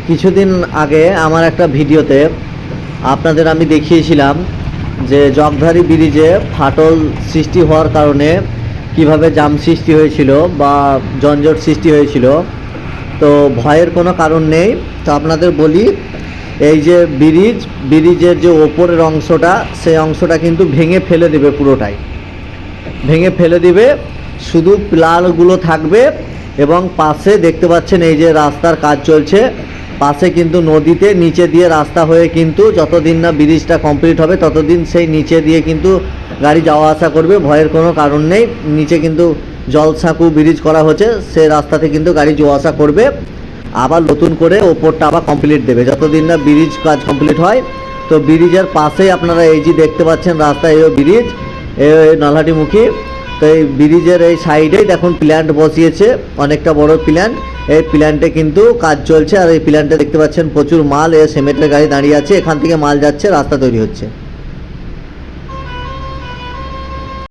কিছুদিন আগে আমার একটা ভিডিওতে আপনাদের আমি দেখিয়েছিলাম যে জগধারী ব্রিজে ফাটল সৃষ্টি হওয়ার কারণে কিভাবে জাম সৃষ্টি হয়েছিল বা যানজট সৃষ্টি হয়েছিল। তো ভয়ের কোনো কারণ নেই। তো আপনাদের বলি, এই যে ব্রিজের যে ওপরের অংশটা, সেই অংশটা কিন্তু ভেঙে ফেলে দেবে, পুরোটাই ভেঙে ফেলে দিবে, শুধু পিলারগুলো থাকবে। এবং পাশে দেখতে পাচ্ছেন এই যে রাস্তার কাজ চলছে, পাশে কিন্তু নদীতে নিচে দিয়ে রাস্তা হয়ে কিন্তু যতদিন না ব্রিজটা কমপ্লিট হবে ততদিন সেই নিচে দিয়ে কিন্তু গাড়ি যাওয়া আসা করবে, ভয়ের কোনো কারণ নেই। নিচে কিন্তু জলসাঁকু ব্রিজ করা হচ্ছে, সেই রাস্তাতে কিন্তু গাড়ি যাওয়া আসা করবে। আবার নতুন করে ওপরটা আবার কমপ্লিট দেবে যতদিন না ব্রিজ কাজ কমপ্লিট হয়। তো ব্রিজের পাশেই আপনারা এই যে দেখতে পাচ্ছেন রাস্তা, এই ব্রিজ, এই নলহাটিমুখী। তো এই ব্রিজের এই সাইডেই দেখুন প্ল্যান্ট বসিয়েছে, অনেকটা বড় প্ল্যান্ট। এই প্ল্যান্টে কিন্তু কাজ চলছে, আর এই প্ল্যান্টে দেখতে পাচ্ছেন প্রচুর মাল, সিমেন্টের গাড়ি দাঁড়িয়ে আছে, এখান থেকে মাল যাচ্ছে, রাস্তা তৈরি হচ্ছে।